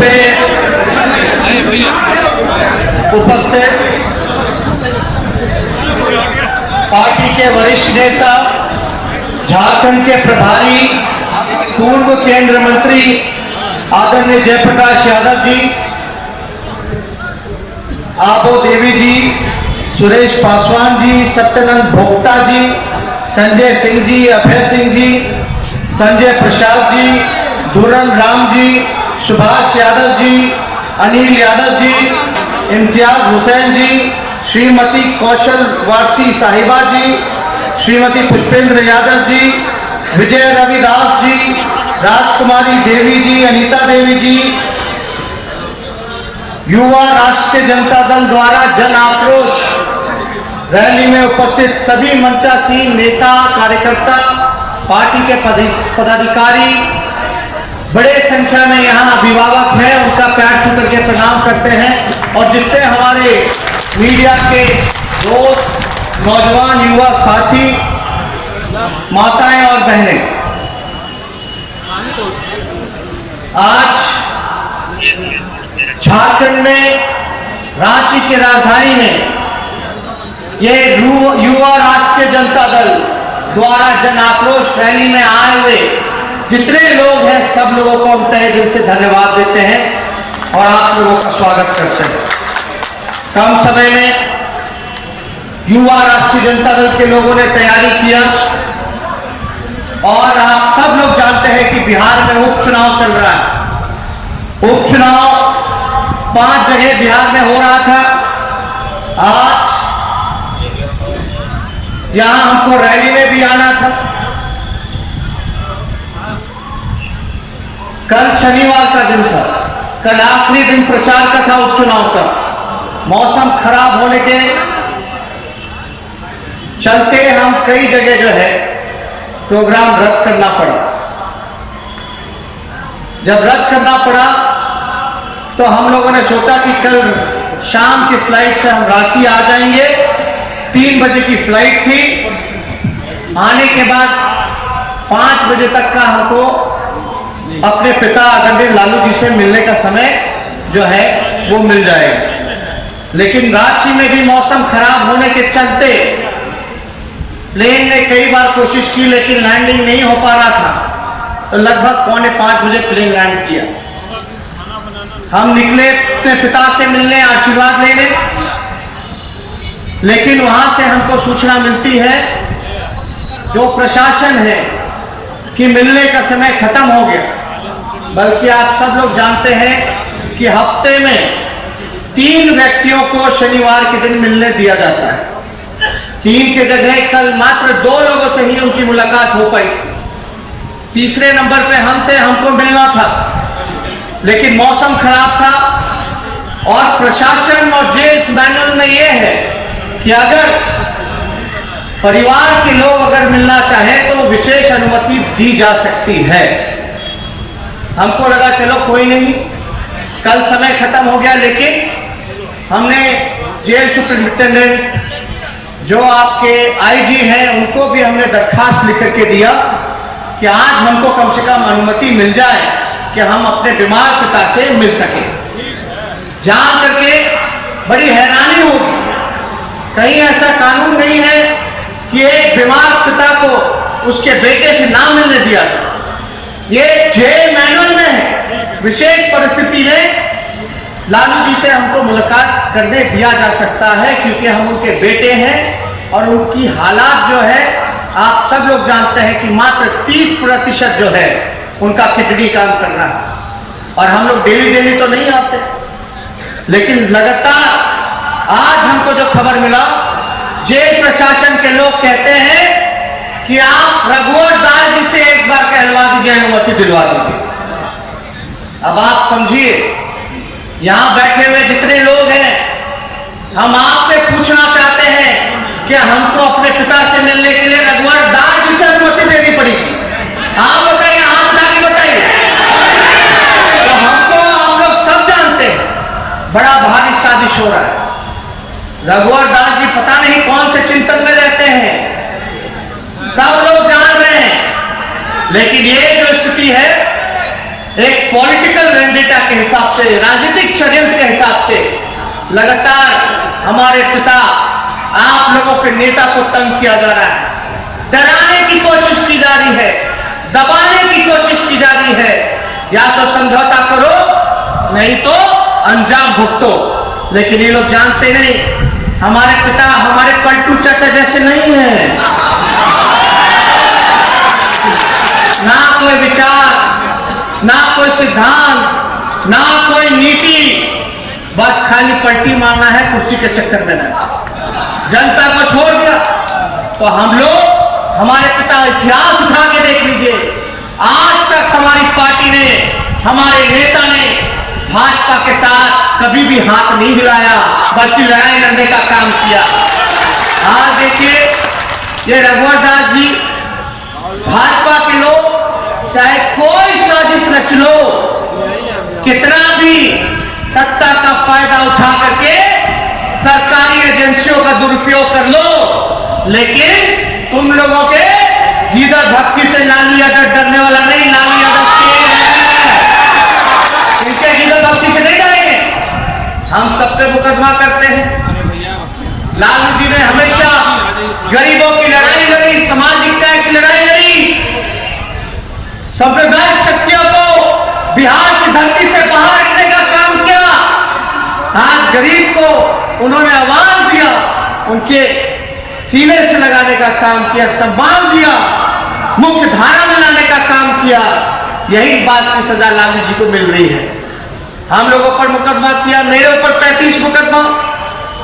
पे उपस्थित पार्टी के वरिष्ठ नेता, झारखंड के प्रभारी, पूर्व केंद्र मंत्री आदरणीय जयप्रकाश यादव जी, आबो देवी जी, सुरेश पासवान जी, सत्यनंद भोक्ता जी, संजय सिंह जी, अभय सिंह जी, संजय प्रसाद जी, दुर्रन राम जी, सुभाष यादव जी, अनिल यादव जी, इम्तियाज हुसैन जी, श्रीमती कौशल वारसी साहिबा जी, श्रीमती पुष्पेंद्र यादव जी, विजय रविदास जी, राजकुमारी देवी जी, अनीता देवी जी, युवा राष्ट्रीय जनता दल द्वारा जन आक्रोश रैली में उपस्थित सभी मंचासीन नेता, कार्यकर्ता, पार्टी के पदाधिकारी, बड़े संख्या में यहाँ अभिभावक हैं, उनका पैर छू करके प्रणाम करते हैं। और जितने हमारे मीडिया के दोस्त, नौजवान, युवा साथी, माताएं और बहनें, आज झारखंड में रांची की राजधानी में ये युवा राष्ट्रीय जनता दल द्वारा जन आक्रोश रैली में आए हुए जितने लोग हैं, सब लोगों को हम तहे दिल से धन्यवाद देते हैं और आप लोगों का स्वागत करते हैं। कम समय में युवा राष्ट्रीय जनता दल के लोगों ने तैयारी किया और आप सब लोग जानते हैं कि बिहार में उपचुनाव चल रहा है। उपचुनाव 5 जगह बिहार में हो रहा था। आज यहां हमको रैली में भी आना था। कल शनिवार का दिन था, कल आखिरी दिन प्रचार का था उपचुनाव का। मौसम खराब होने के चलते हम कई जगह जो है प्रोग्राम रद्द करना पड़ा। जब रद्द करना पड़ा तो हम लोगों ने सोचा कि कल शाम की फ्लाइट से हम रांची आ जाएंगे। 3 बजे की फ्लाइट थी। आने के बाद 5 बजे तक का हमको अपने पिता आदरणीय लालू जी से मिलने का समय जो है वो मिल जाएगा। लेकिन रांची में भी मौसम खराब होने के चलते प्लेन ने कई बार कोशिश की, लेकिन लैंडिंग नहीं हो पा रहा था। तो लगभग 4:45 बजे प्लेन लैंड किया। हम निकले अपने पिता से मिलने, आशीर्वाद लेने, लेकिन वहां से हमको सूचना मिलती है, जो प्रशासन है, कि मिलने का समय खत्म हो गया। बल्कि आप सब लोग जानते हैं कि हफ्ते में 3 व्यक्तियों को शनिवार के दिन मिलने दिया जाता है। 3 के जगह कल मात्र 2 लोगों से ही उनकी मुलाकात हो पाई। तीसरे नंबर पे हम थे, हमको मिलना था, लेकिन मौसम खराब था और प्रशासन और जेल्स मैनुअल में यह है कि अगर परिवार के लोग अगर मिलना चाहें तो विशेष अनुमति दी जा सकती है। हमको लगा चलो कोई नहीं, कल समय खत्म हो गया, लेकिन हमने जेल सुपरिटेंडेंट जो आपके आईजी हैं उनको भी हमने दरखास्त लिख करके दिया कि आज हमको कम से कम अनुमति मिल जाए कि हम अपने बीमार पिता से मिल सके। जान करके बड़ी हैरानी होगी, कहीं ऐसा कानून नहीं है कि एक बीमार पिता को उसके बेटे से ना मिलने दिया जाए। ये जेल मैनुअल में है। विशेष परिस्थिति में लालू जी से हमको मुलाकात करने दिया जा सकता है, क्योंकि हम उनके बेटे हैं और उनकी हालात जो है आप सब लोग जानते हैं कि मात्र 30% जो है उनका किडनी काम कर रहा है। और हम लोग डेली तो नहीं आते, लेकिन लगातार आज हमको जो खबर मिला, जेल प्रशासन के लोग कहते हैं कि आप रघुवर दास जी से एक बार कहलवा दीजिए, अनुमति दिलवा दीजिए। अब आप समझिए, यहां बैठे हुए जितने लोग हैं, हम आपसे पूछना चाहते हैं कि हमको अपने पिता से मिलने के लिए रघुवर दास जी से अनुमति देनी पड़ेगी। आप बताइए, हाथ उठा के बताइए। तो हमको आप लोग सब जानते हैं बड़ा भारी साजिश हो रहा है। रघुवर दास जी पता नहीं कौन से चिंतन में रहते हैं, सब लोग जान रहे हैं। लेकिन ये जो स्थिति है, एक पॉलिटिकल वेंडेटा के हिसाब से, राजनीतिक षड्यंत्र के हिसाब से लगातार हमारे पिता आप लोगों के नेता को तंग किया जा रहा है, डराने की कोशिश की जा रही है, दबाने की कोशिश की जा रही है। या तो समझौता करो, नहीं तो अंजाम भुगतो। लेकिन ये लोग जानते नहीं, हमारे पिता हमारे पलटू चाचा जैसे नहीं है। ना कोई विचार, ना कोई सिद्धांत, ना कोई नीति, बस खाली पलटी मारना है, कुर्सी के चक्कर में ना। जनता को छोड़ दिया। तो हम लोग, हमारे पिता, इतिहास उठा के देख लीजिए, आज तक हमारी पार्टी ने, हमारे नेता ने भाजपा के साथ कभी भी हाथ नहीं हिलाया, बल्कि लड़ाई लड़ने का काम किया। आज देखिए, ये रघुवर दास जी, भाजपा के लोग चाहे कोई साजिश रच लो, कितना भी सत्ता का फायदा उठा करके सरकारी एजेंसियों का दुरुपयोग कर लो, लेकिन तुम लोगों के गीदड़ भक्ति से लालू यादव डरने वाला नहीं। लालू यादव शेर है, इनके गीदड़ भक्ति से नहीं डरेंगे। हम सब पे मुकदमा करते हैं। लालू जी ने हमेशा गरीबों की लड़ाई लड़ी, सामाजिक न्याय की लड़ाई लड़ी, सांप्रदायिक शक्तियों को बिहार की धरती से बाहर रखने का काम किया। आज गरीब को उन्होंने आवाज दिया, उनके सीने से लगाने का काम किया, सम्मान दिया, मुख्य धारा में लाने का काम किया। यही बात की सजा लालू जी को मिल रही है। हम लोगों पर मुकदमा किया, मेरे ऊपर 35 मुकदमा,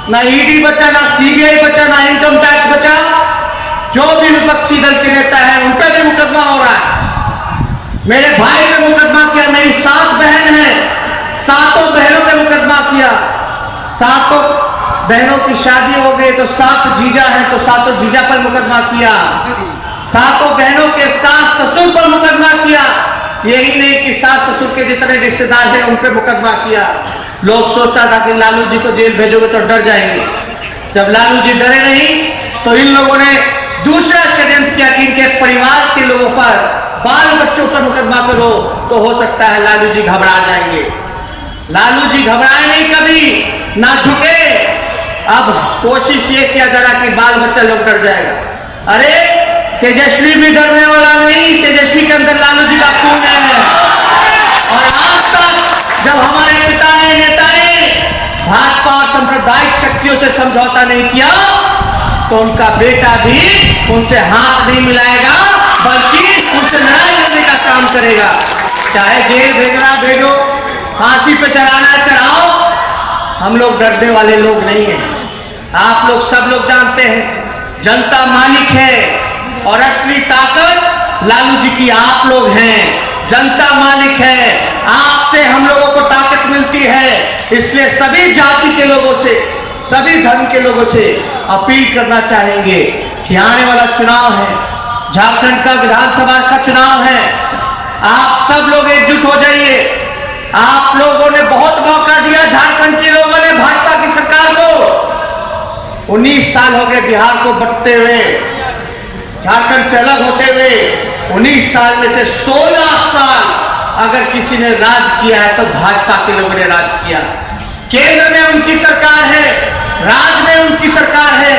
ना ईडी बचा, ना सीबीआई बचा, ना इनकम टैक्स बचा। जो भी विपक्षी दल के नेता है उन पर भी मुकदमा हो रहा है। मेरे भाई पे मुकदमा किया, मेरी 7 बहन है, 7 बहनों पे मुकदमा किया। 7 बहनों की शादी हो गई तो 7 जीजा हैं, तो 7 जीजा पर मुकदमा किया। 7 बहनों के सास ससुर पर मुकदमा किया। यही नहीं कि सास ससुर के जितने रिश्तेदार हैं उन पर मुकदमा किया। लोग सोचता था कि लालू जी को जेल भेजोगे तो डर जाएंगे। जब लालू जी डरे नहीं तो इन लोगों ने दूसरा षड्यंत्र किया कि इनके परिवार के लोगों पर, बाल बच्चों पर मुकदमा करो तो हो सकता है लालू जी घबरा जाएंगे। लालू जी घबराए नहीं, कभी ना झुके। अब कोशिश ये किया जा रहा कि बाल बच्चा लोग डर जाएगा। अरे तेजस्वी भी डरने वाला नहीं, तेजस्वी के अंदर लालू जी का खून है। और आज तक जब हमारे पिता ने, नेता ने भाजपा और सांप्रदायिक शक्तियों से समझौता नहीं किया तो उनका बेटा भी उनसे हाथ नहीं मिलाएगा, बल्कि उनसे लड़ाई लड़ने का काम करेगा। चाहे जेल भेजना भेजो, फांसी पे चढ़ाना चढ़ाओ, हम लोग डरने वाले लोग नहीं हैं। आप लोग सब लोग जानते हैं जनता मालिक है और असली ताकत लालू जी की आप लोग हैं। जनता मालिक है, आपसे हम लोगों को ताकत मिलती है। इसलिए सभी जाति के लोगों से, सभी धर्म के लोगों से अपील करना चाहेंगे कि आने वाला चुनाव है, झारखंड का विधानसभा का चुनाव है, आप सब लोग एकजुट हो जाइए। आप लोगों ने बहुत मौका दिया, झारखंड के लोगों ने भाजपा की सरकार को। 19 साल हो गए बिहार को बंटते हुए, झारखंड से अलग होते हुए। 19 साल में से 16 साल अगर किसी ने राज किया है तो भाजपा के लोगों ने राज किया। केंद्र में उनकी सरकार है, राज्य में उनकी सरकार है।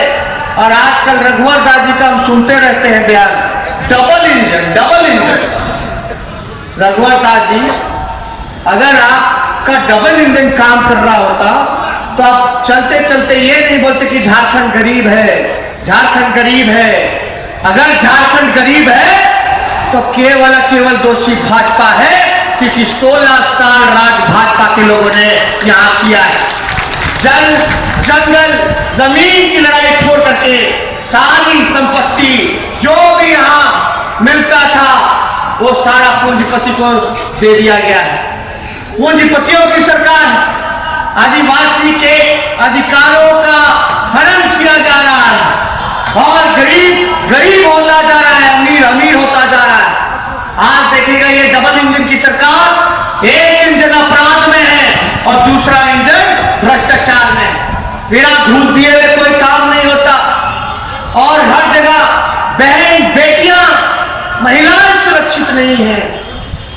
और आजकल रघुवर दास जी का हम सुनते रहते हैं बयान, डबल इंजन, डबल इंजन। रघुवर दास जी, अगर आपका डबल इंजन काम कर रहा होता तो आप चलते चलते ये नहीं बोलते कि झारखंड गरीब है, झारखंड गरीब है। अगर झारखंड गरीब है तो केवल दोषी भाजपा है, क्योंकि 16 साल राज भाजपा के लोगों ने यहां किया है। जल, जंगल, जमीन की लड़ाई छोड़ करके सारी संपत्ति जो भी यहां मिलता था वो सारा पूंजीपति को दे दिया गया है। पूंजीपतियों की सरकार, आदिवासी के अधिकारों का हनन किया जा रहा है और गरीब गरीब होता जा रहा है, अमीर अमीर होता जा रहा है। आज देखिएगा ये डबल इंजन की सरकार, एक इंजन अपराध में है और दूसरा इंजन भ्रष्टाचार में। बिना घूस दिए हुए कोई काम नहीं होता और हर जगह बहन, बेटियां, महिलाएं सुरक्षित नहीं है।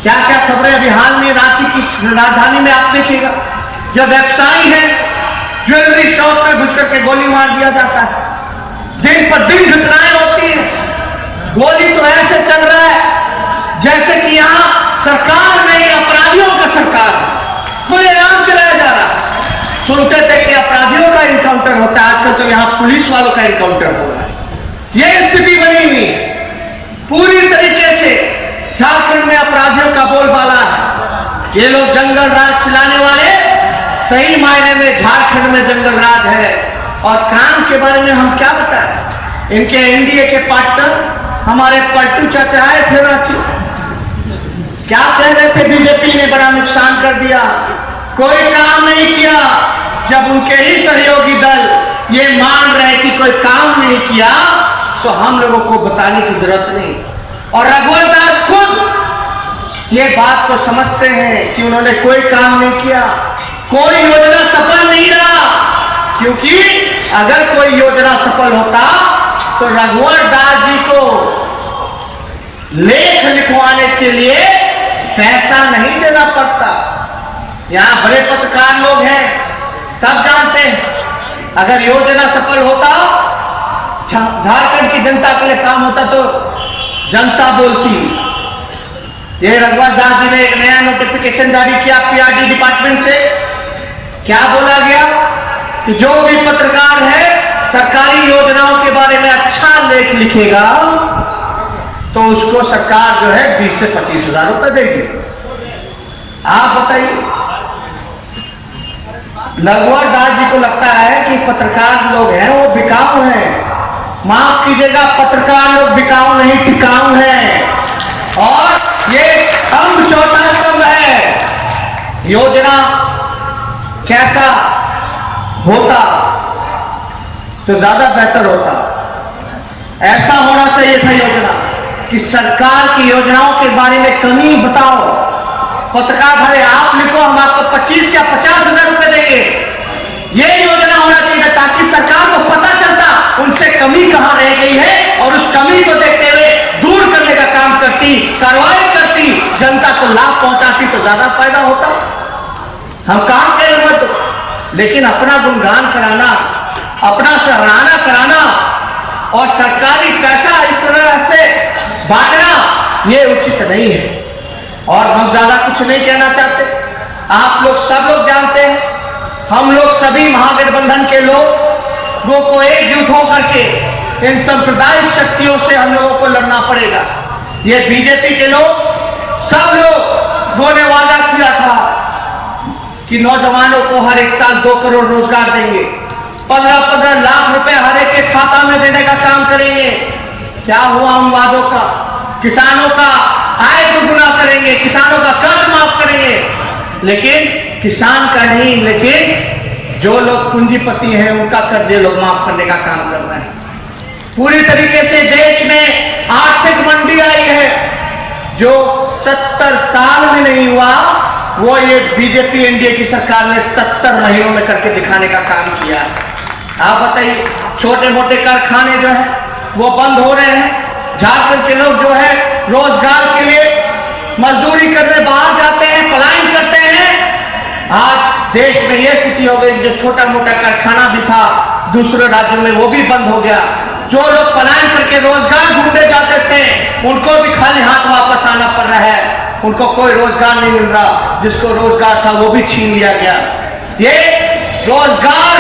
क्या क्या खबरें अभी हाल में रांची की राजधानी में आप देखिएगा, जो व्यवसायी है ज्वेलरी शॉप में घुस करके गोली मार दिया जाता है। दिन पर दिन घटनाएं होती है। गोली तो ऐसे चल रहा है जैसे कि यहां सरकार नहीं, अपराधियों का सरकार खुलेआम चलाया जा रहा है। सुनते थे कि अपराधियों का इनकाउंटर होता है, आजकल तो यहां पुलिस वालों का इनकाउंटर हो रहा है। यह स्थिति बनी हुई है। पूरी तरीके से झारखंड में अपराधियों का बोलबाला है। ये लोग जंगल राज चलाने वाले सही मायने में झारखंड में जंगल राज है। और काम के बारे में हम क्या बताएं? इनके एनडीए के पार्टनर हमारे पलटू चाचा आए थे रांची, क्या कह रहे थे? बीजेपी ने बड़ा नुकसान कर दिया, कोई काम नहीं किया। जब उनके ही सहयोगी दल ये मान रहे कि कोई काम नहीं किया तो हम लोगों को बताने की जरूरत नहीं। और रघुवर दास खुद ये बात को समझते हैं कि उन्होंने कोई काम नहीं किया, कोई योजना सफल नहीं रहा। क्योंकि अगर कोई योजना सफल होता तो रघुवर दास जी को लेख लिखवाने के लिए पैसा नहीं देना पड़ता। यहां बड़े पत्रकार लोग हैं, सब जानते हैं। अगर योजना सफल होता, झारखंड की जनता के लिए काम होता तो जनता बोलती। ये रघुवर दास जी ने एक नया नोटिफिकेशन जारी किया पीआरडी डिपार्टमेंट से। क्या बोला गया कि जो भी पत्रकार है सरकारी योजनाओं के बारे में अच्छा लेख लिखेगा तो उसको सरकार जो है 20 से 25 हजार रुपए देगी। आप बताइए, रघुवर दास जी को लगता है कि पत्रकार लोग हैं वो बिकाऊ हैं। माफ कीजिएगा, पत्रकार लोग बिकाऊ नहीं टिकाऊ हैं। और ये कम छोटा कम है। योजना कैसा होता तो ज्यादा बेहतर होता। ऐसा होना चाहिए था योजना कि सरकार की योजनाओं के बारे में कमी बताओ। पत्रकार भले आप लिखो, हम आपको 25 या 50 हजार रुपए देंगे। ये योजना होना चाहिए ताकि सरकार को पता चलता उनसे कमी कहां रह गई है और उस कमी को देखते हुए दूर करने का काम करती, कार्रवाई करती, जनता को लाभ पहुंचाती तो ज्यादा फायदा होता। हम काम करें मत, लेकिन अपना गुणगान कराना, अपना सराहना कराना और सरकारी पैसा इस तरह से बांटना ये उचित नहीं है। और हम ज्यादा कुछ नहीं कहना चाहते। आप लोग सब लोग जानते हैं, हम लोग सभी महागठबंधन के लोगों को एकजुट होकर के इन सांप्रदायिक शक्तियों से हम लोगों को लड़ना पड़ेगा। ये बीजेपी के लोग सब लोग ने वादा किया था कि नौजवानों को हर एक साल 2 करोड़ रोजगार देंगे, 15-15 लाख रुपए हर एक के खाता में देने का काम करेंगे। क्या हुआ उन वादों का? किसानों का आय दुगुना करेंगे, किसानों का कर्ज माफ करेंगे, लेकिन किसान का नहीं, लेकिन जो लोग पूंजीपति हैं उनका कर्ज ये लोग माफ करने का काम कर रहे हैं। पूरी तरीके से देश में आर्थिक मंदी आई है जो 70 साल में नहीं हुआ, वो ये बीजेपी एनडीए की सरकार ने 70 महीनों में करके दिखाने का काम किया। आप बताइए, छोटे मोटे कारखाने जो है वो बंद हो रहे हैं। झारखंड के लोग जो है रोजगार के लिए मजदूरी करने बाहर जाते हैं, पलायन करते हैं। आज देश में यह स्थिति हो गई, जो छोटा मोटा कारखाना भी था दूसरे राज्यों में वो भी बंद हो गया। जो लोग पलायन करके रोजगार ढूंढने जाते थे उनको भी खाली हाथ वापस आना पड़ रहा है। उनको कोई रोजगार नहीं मिल रहा, जिसको रोजगार था वो भी छीन लिया गया। ये रोजगार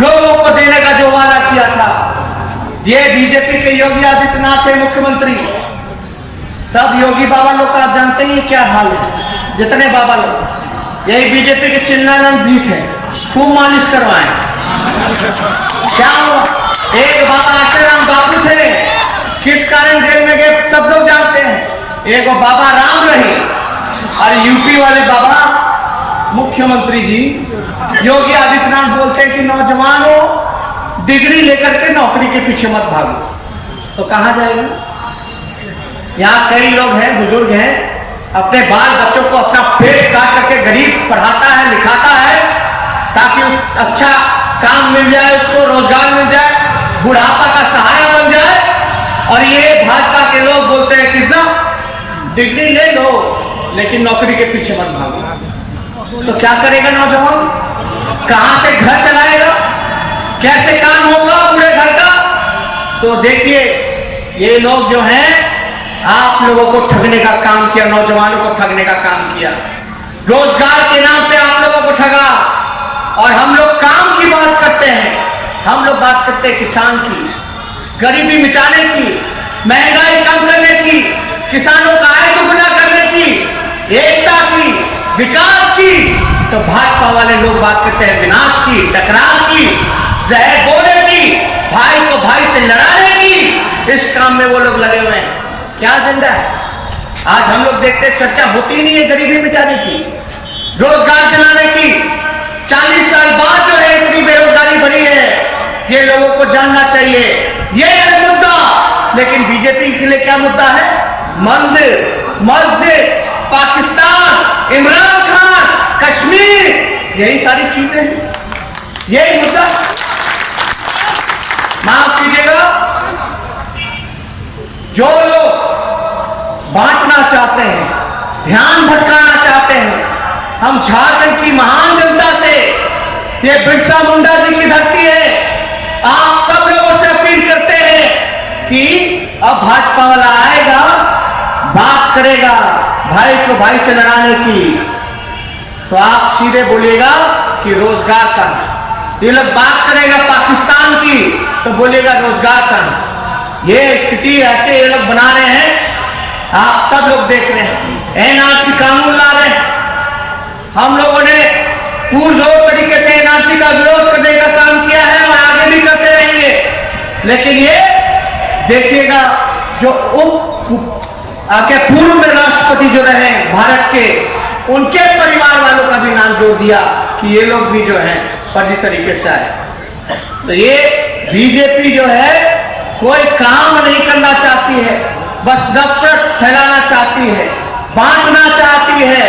लोगों को देने का जो वादा किया था, ये बीजेपी के योगी आदित्यनाथ है मुख्यमंत्री। सब योगी बाबा लोग का आप जानते ही क्या हाल है। जितने बाबा लोग, यही बीजेपी के चिन्नानंद जी थे, खूब मालिश करवाए। क्या हुआ? एक बाबा आश्रम बाबू थे, किस कारण जेल में गए सब लोग जानते हैं। एक बाबा राम रहे और यूपी वाले बाबा मुख्यमंत्री जी योगी आदित्यनाथ बोलते हैं कि नौजवानों डिग्री लेकर के नौकरी के पीछे मत भागो। तो कहां जाएगा? यहाँ कई लोग हैं, बुजुर्ग हैं, अपने बाल बच्चों को अपना पेट काट करके गरीब पढ़ाता है, लिखाता है ताकि अच्छा काम मिल जाए, उसको रोजगार मिल जाए, बुढ़ापा का सहारा बन जाए। और ये भाजपा के लोग बोलते हैं कि ना डिग्री ले लो लेकिन नौकरी के पीछे मत भागो। तो क्या करेगा नौजवान? कहां से घर चलाएगा? कैसे काम होगा पूरे घर का? तो देखिए ये लोग जो हैं आप लोगों को ठगने का काम किया, नौजवानों को ठगने का काम किया, रोजगार के नाम पे आप लोगों को ठगा। और हम लोग काम की बात करते हैं, हम लोग बात करते हैं किसान की, गरीबी मिटाने की, महंगाई कम करने की, किसानों का आय दुगना करने की, एकता की, विकास की। तो भाजपा वाले लोग बात करते हैं विनाश की, टकराव की, जहर बोने की, भाई को भाई से लड़ाने की। इस काम में वो लोग लगे हुए हैं। क्या एजेंडा है? आज हम लोग देखते हैं चर्चा होती नहीं है गरीबी मिटाने की, रोजगार दिलाने की। 40 साल बाद जो है इतनी बेरोजगारी बढ़ी है, ये लोगों को जानना चाहिए। ये है मुद्दा। लेकिन बीजेपी के लिए क्या मुद्दा है? मंदिर, मस्जिद, पाकिस्तान, इमरान खान, कश्मीर, यही सारी चीजें हैं, यही मुद्दा। माफ कीजिएगा, जो लोग बांटना चाहते हैं, ध्यान भटकाना चाहते हैं, हम झारखंड की महान जनता से, ये बिरसा मुंडा जी की धरती है, आप सब लोगों से अपील करते हैं कि अब भाजपा वाला आएगा, बात करेगा भाई को भाई से लड़ाने की, तो आप सीधे बोलिएगा कि रोजगार का। ये लोग बात करेगा पाकिस्तान की तो बोलिएगा रोजगार का। ये स्थिति ऐसे ये लोग बना रहे हैं, आप सब लोग देख रहे हैं। एनआरसी कानून ला रहे हैं, हम लोगों ने पुरजोर तरीके से एनआरसी का विरोध करने का काम किया है और आगे भी करते रहेंगे। लेकिन ये देखिएगा जो पूर्व में राष्ट्रपति जो रहे भारत के, उनके परिवार वालों का भी नाम जोड़ दिया कि ये लोग भी जो है फर्जी तरीके से आए। तो ये बीजेपी जो है कोई काम नहीं करना चाहती है, बस नफरत फैलाना चाहती है, बांटना चाहती है।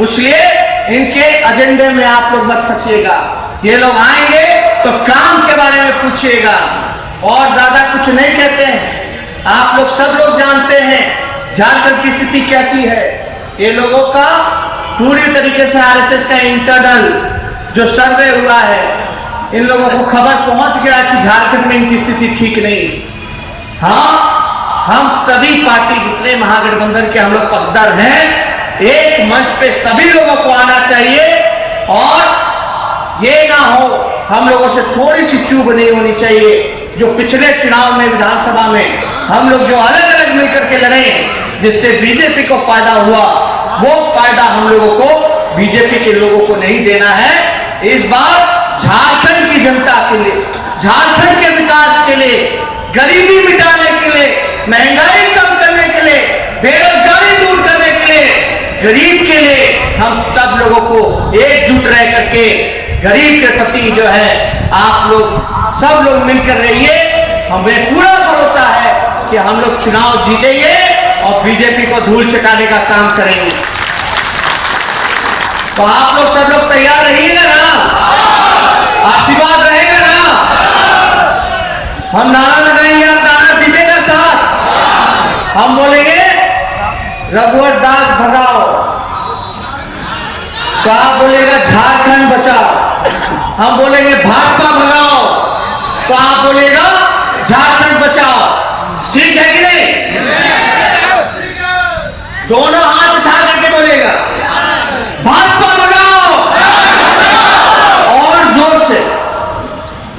इसलिए इनके एजेंडे में आप लोग मत फंसिएगा। ये लोग आएंगे तो काम के बारे में पूछिएगा और ज्यादा कुछ नहीं कहते हैं। आप लोग सब लोग जानते हैं झारखंड की स्थिति कैसी है। ये लोगों का पूरी तरीके से आरएसएस का इंटरनल जो सर्वे हुआ है, इन लोगों को खबर पहुंच गया कि झारखंड में इनकी स्थिति ठीक नहीं। हाँ, हम सभी पार्टी जितने महागठबंधन के हम लोग पक्षधर हैं, एक मंच पे सभी लोगों को आना चाहिए और ये ना हो हम लोगों से थोड़ी सी चूक नहीं होनी चाहिए। जो पिछले चुनाव में विधानसभा में हम लोग जो अलग अलग मिलकर के लड़े, जिससे बीजेपी को फायदा हुआ, वो फायदा हम लोगों को बीजेपी के लोगों को नहीं देना है। इस बार झारखंड की जनता के लिए, झारखंड के विकास के लिए, गरीबी मिटाने के लिए, महंगाई कम करने के लिए, बेरोजगारी दूर करने के लिए, गरीब के लिए हम सब लोगों को एकजुट रह करके गरीब के प्रति जो है आप लोग सब लोग मिलकर रहिए। हमें पूरा भरोसा है कि हम लोग चुनाव जीतेंगे और बीजेपी को धूल चटाने का काम करेंगे। तो आप लोग सब लोग तैयार रहिएगा ना? आशीर्वाद रहेगा ना? हम नारा लगाएंगे, आप नारा दीजिएगा साथ। हम बोलेंगे रघुवर दास भगाओ, तो आप बोलेगा झारखंड बचाओ। हम बोलेंगे भाजपा भगाओ, तो आप बोलेगा झारखंड बचाओ। ठीक है कि नहीं? दोनों हाथ उठा करके बोलेगा भाजपा भगाओ और जोर से।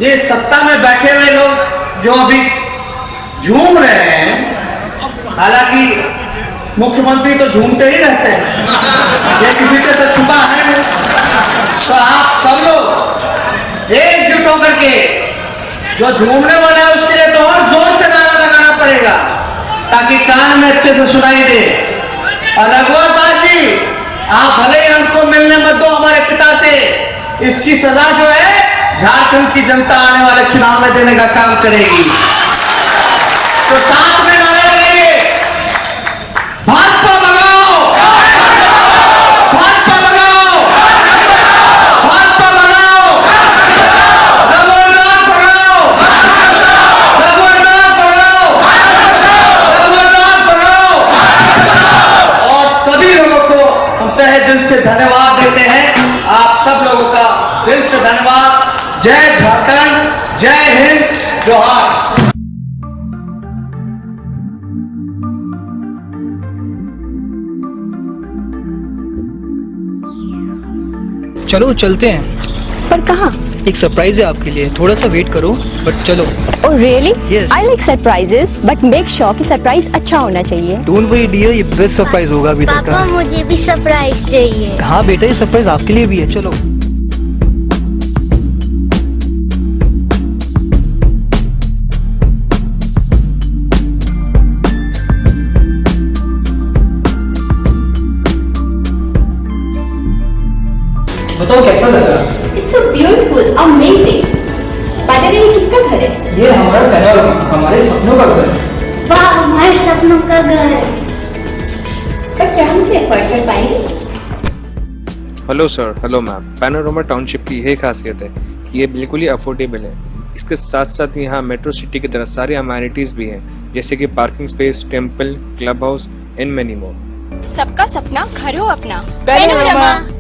ये सत्ता में बैठे हुए लोग जो अभी झूम रहे हैं, हालांकि मुख्यमंत्री तो झूमते ही रहते हैं, ये किसी से तो छुपा है नहीं। तो आप सब लोग एकजुट होकर के, जो झूमने वाला है उसके लिए तो और जोर से नारा लगाना पड़ेगा ताकि कान में अच्छे से सुनाई दे। और रघुवर दास जी, आप भले ही हमको मिलने मत दो हमारे पिता से, इसकी सजा जो है झारखंड की जनता आने वाले चुनाव में देने का काम करेगी। तो साथ में नारा लगाइए, भाजपा भगाओ, भाजपा भगाओ, भाजपा भगाओ, रघुवर भगाओ, रघुवर भगाओ, रघुवर भगाओ। से धन्यवाद। जय झारखंड, जय हिंद, जोहार। चलो चलते हैं। पर कहाँ? एक सरप्राइज है आपके लिए, थोड़ा सा वेट करो, बट चलो। Oh really? Yes. I like surprises, but make sure कि सरप्राइज अच्छा होना चाहिए। डोंट वरी डियर, ये बेस्ट सरप्राइज होगा अभी तक पापा का। मुझे भी सरप्राइज चाहिए। हाँ बेटा, ये सरप्राइज आपके लिए भी है, चलो। बताओ कैसा लगा? It's so beautiful, amazing. By the way, ये किसका घर है? ये हमारा पैनोरमा, हमारे सपनों का घर है। वाह, हमारे सपनों का घर है। पर क्या हम इसे अफोर्ड कर पाएंगे? Hello sir, hello ma'am. Panorama township की यही खासियत है कि ये बिल्कुल ही अफोर्डेबल है। इसके साथ साथ यहाँ मेट्रो सिटी की तरह सारी अमेनिटीज भी हैं, जैसे कि parking space, temple, club house and many more. सबका सपना घर हो अपना। पैनोरमा।